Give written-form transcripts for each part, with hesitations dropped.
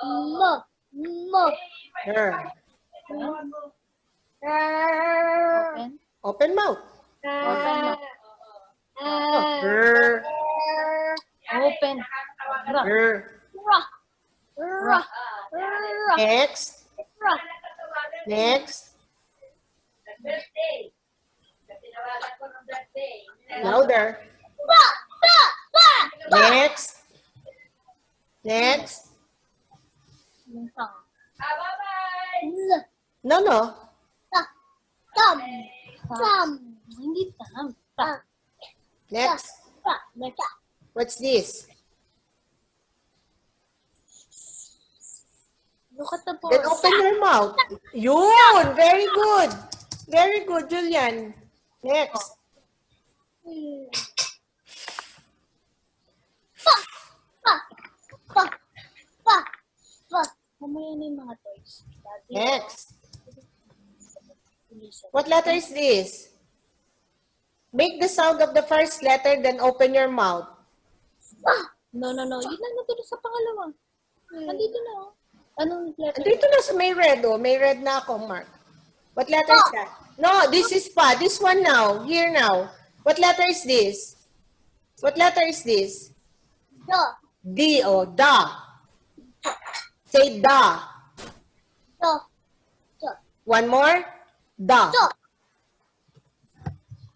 Mo. Mo. Her. Open. Open mouth. Open mouth. Her. Open. Ra. Her. Ra. Ra. Ra. Next. Ra. Next. Birthday. Tinawagan ko ng birthday. Louder. Ba. Ba. Ba. Next. Next. Isang. Bye-bye. No, no. Tam. Tam. Hindi tam. Ta. Next. Ta. What's this? Look at the board. Then open your mouth. Yun! Very good. Very good, Julian. Next. Pa. Pa. Pa. Pa. Pa. Mamaya na yung mga toys. Daddy. Next. What letter is this? Make the sound of the first letter, then open your mouth. No, no, no. Yun lang natulog sa pangalawa. Nandito na. Oh. Anong letter? Andito na sa may red, oh. May red na ako, Mark. What letter is that? No, this is pa. This one now. Here now. What letter is this? What letter is this? Do. D, oh. Da. Say da. Do. Do. One more. Da. Do.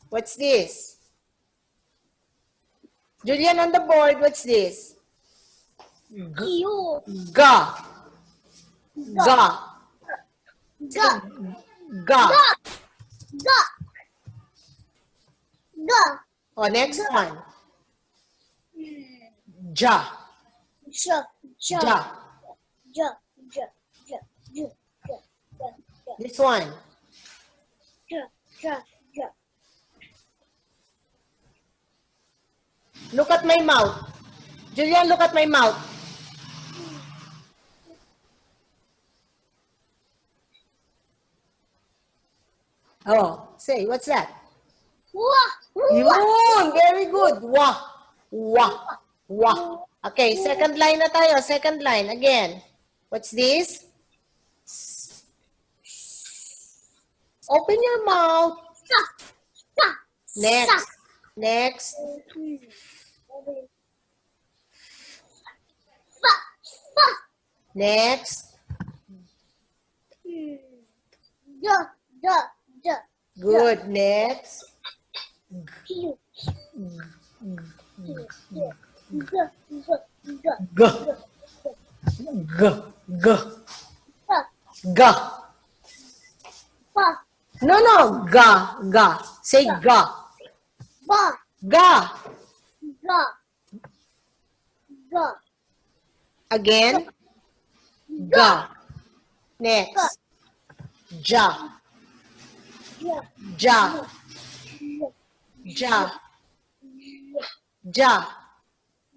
What's this? Julian on the board, what's this? You. Ga. Ga. Ga. Ga. Ga. Ga. Ga. Oh, next one. Ja. Ja. Ja. Ja. Ja. Ja. Ja. Ja. Ja. Ja. This one. Ja. Ja. Ja. Look at my mouth. Julian, look at my mouth. Oh, say, what's that? Wah. Yun, very good. Wah. Wah. Wah. Okay, second line na tayo. Second line, again. What's this? Open your mouth. Sa. Sa. Next. Next. Pa. Pa. Next. Ja. Ja. Ja. Good. Next. You. Ja. Ja. Ja. G. G. G. Pa. G. Pa. No, no. G. G. Say G. Ba. G. Ga. Ga. Again. G. Next. Ja. Ja. Ja. Ja. Ja.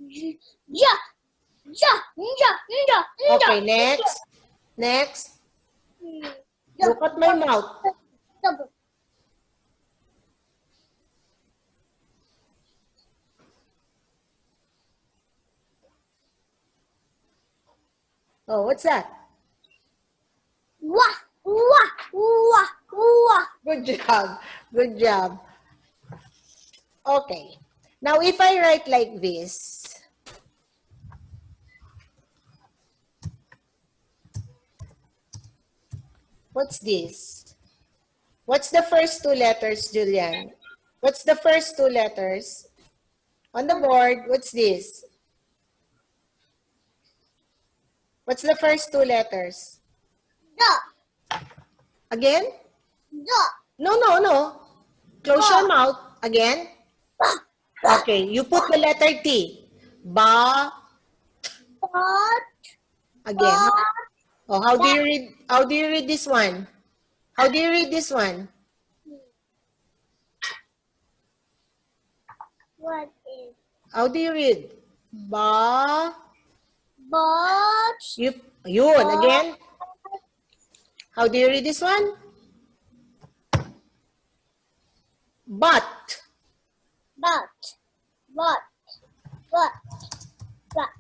Ja. Ja. Ja. Ja. Okay, next. Next. Look at my mouth. Oh, what's that? Wah. Wah. Wah. Wah. Good job. Good job. Okay. Now, if I write like this, what's this? What's the first two letters, Julian? What's the first two letters? On the board, what's this? What's the first two letters? Da. Again? Da. No, no, no. Close your mouth. Again. Okay, you put the letter T. Ba. But. Again. Oh, how do you read this one? How do you read this one? What is? How do you read? Ba. But. Yun. Again. How do you read this one? But. But. But. But. But.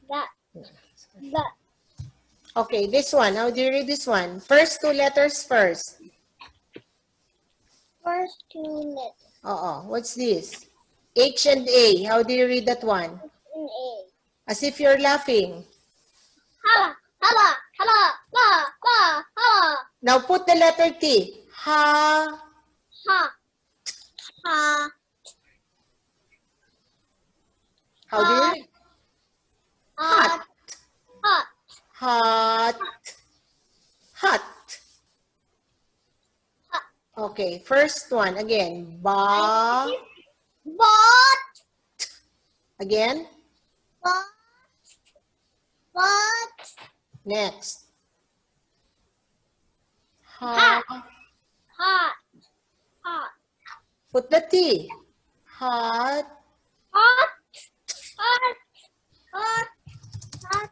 But. But. Okay, this one. How do you read this one? First two letters first. First two letters. What's this? H and A. How do you read that one? An A. As if you're laughing. Hala, hala, hala, hala, hala, hala. Now put the letter T. Ha. Ha. Ha. How do you read? Hot. Hot. Hot. Hot. Okay, first one again. Ba. But. Again. But. But. Next. Ha. Hot. Hot. Put the T. Hot. Hot. Hot. Hot. Hot.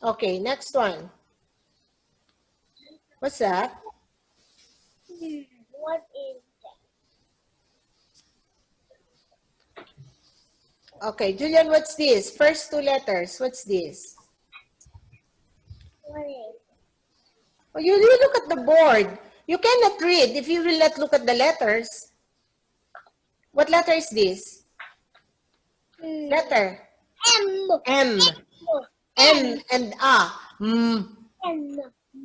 Okay, next one. What's that? What is that? Okay, Julian, what's this? First two letters. What's this? What is Oh, you look at the board. You cannot read if you will not look at the letters. What letter is this? Letter. M. M. M and A. M.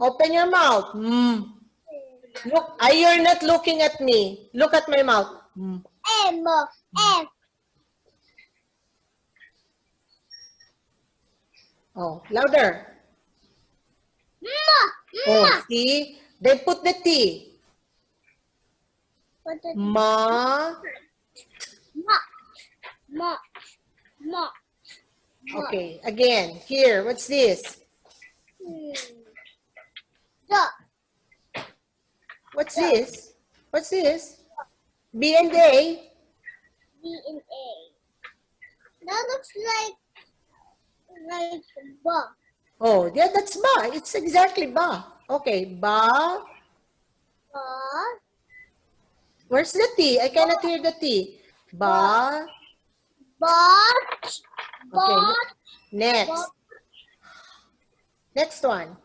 Open your mouth. Look, you're not looking at me. Look at my mouth. M. M. Oh, louder. Ma. Oh, see? Then put the T. What is Ma. Ma. Ma. Ma. Okay, again. Here, what's this? The. What's this? What's this? B and A. B and A. That looks like ba. Oh, yeah, that's ba. It's exactly ba. Okay, ba. Ba. Where's the T? I cannot hear the T. Ba. But. Okay, But. next. Next one.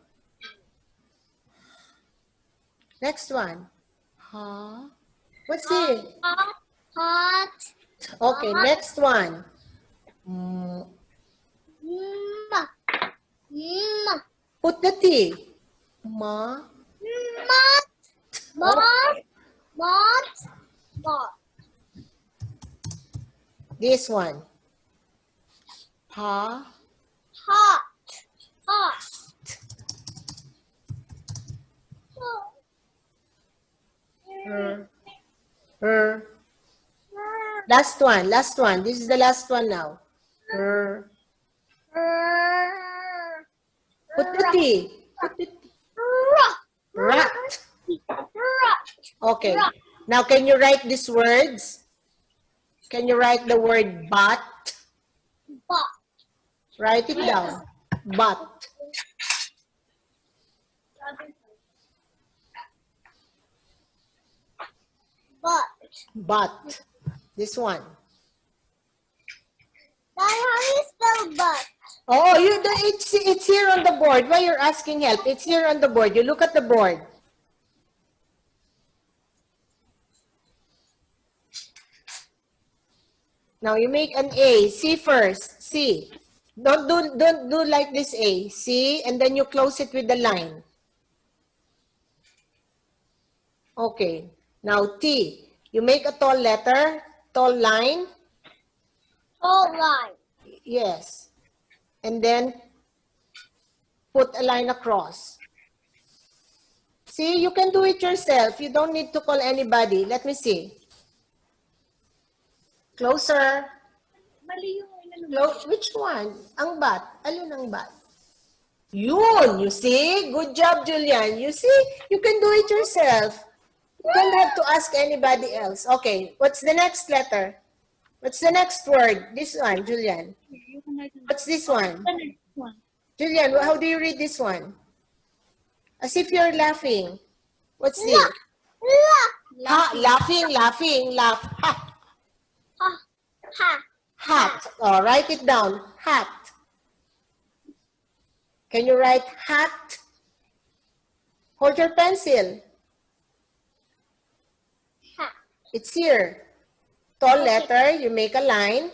Next one. Huh? What's it? Hot. Hot. Okay, next one. Mm, Ma. Ma. Put the T. Ma. Mat. Mat. Mat. Mat. This one. Pa. Hot. Hot. Her. Her. Last one. Last one. This is the last one now. Her. Put the T. Put the T. Rat. Okay. Now, can you write these words? Can you write the word but? Write it down. But. But. This one. How do you spell but? Oh, it's here on the board. Why you're asking help? It's here on the board. You look at the board. Now you make an A. C first. C. Don't do like this A. C, and then you close it with the line. Okay. Now T. You make a tall letter, tall line. Tall line. Yes. And then put a line across. See, you can do it yourself. You don't need to call anybody. Let me see. Closer. Mali yung Which one? Ang bat. Alin ang bat? Yun. You see? Good job, Julian. You see? You can do it yourself. You don't have to ask anybody else. Okay. What's the next letter? What's the next word? This one, Julian. What's this one? Julian, how do you read this one? As if you're laughing. What's this? Ha, laughing, laugh. Ha. Ha. Ha. Hat. Oh, write it down. Hat. Can you write hat? Hold your pencil. Hat. It's here. Tall letter, you make a line.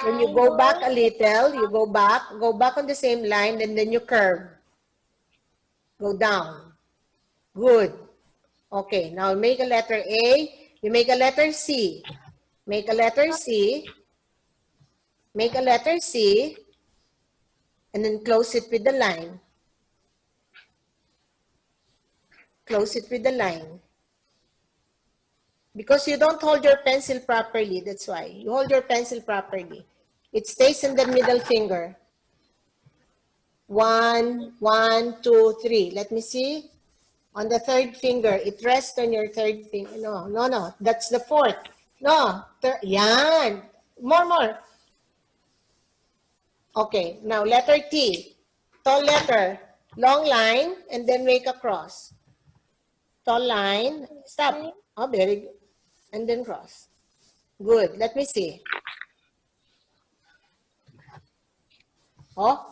When you go back a little, you go back on the same line, and then you curve. Go down. Good. Okay, now make a letter A. You make a letter C. Make a letter C. Make a letter C. And then close it with the line. Close it with the line. Because you don't hold your pencil properly, that's why. You hold your pencil properly. It stays in the middle finger. 1, 1, 2, 3. Let me see. On the third finger, it rests on your third finger. No. That's the fourth. No. Yan. More. Okay. Now, letter T. Tall letter. Long line, and then make a cross. Tall line. Stop. Oh, very good. And then cross. Good. Let me see. Oh.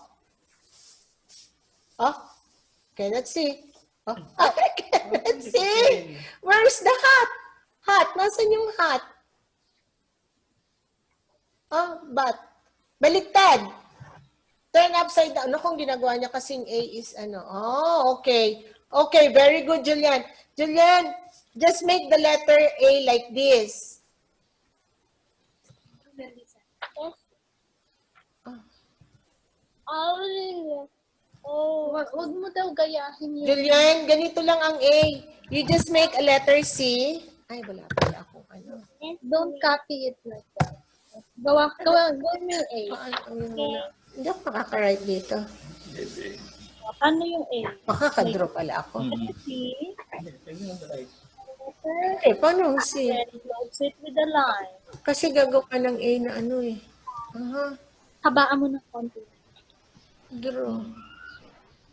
Cannot see. Oh. I cannot see. Where's the hat? Hat. Nasaan yung hat? Oh, but. Baliktad. Turn upside down. Ano kung ginagawa niya kasing A is ano? Oh, okay. Okay, very good, Julian. Julian, just make the letter A like this. Wag mo daw gayahin yun. Julian, ganito lang ang A. You just make a letter C. Ay, wala pala akong ano. Don't copy it like that. Gawin mo yung A. Hindi ako makaka-write dito. Ano yung A? Makaka-draw pala ako. C. Okay, paano ang C? Close it with the line. Kasi gagawa ka ng A na ano eh. Aha. Habaan mo ng konti. Draw.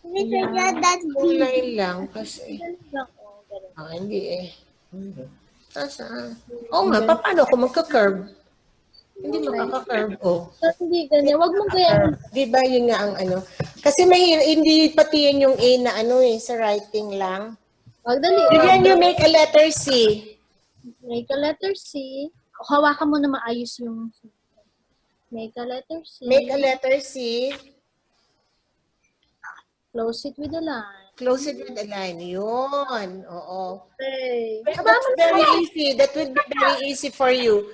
That's Kulay lang kasi. Ganun lang, oh, ganun. Hindi eh. Saan? Oo nga, paano ako magka-curve? Hindi makaka-curve. Oh. Hindi ganyan. Wag mong gayahin. Di ba yun nga ang ano? Kasi hindi pati yun yung A na ano eh, sa writing lang. Wag dali. Julian, you make a letter C. Make a letter C. Hawakan mo na maayos yung make a letter C. Make a letter C. Close it with the line. Close it with a line. Yun. Oo. Okay. That's very easy. That would be very easy for you.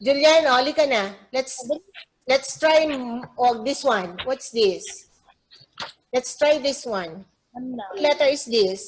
Julian, oli ka na. Let's try this one. What's this? Let's try this one. Ano? What letter is this?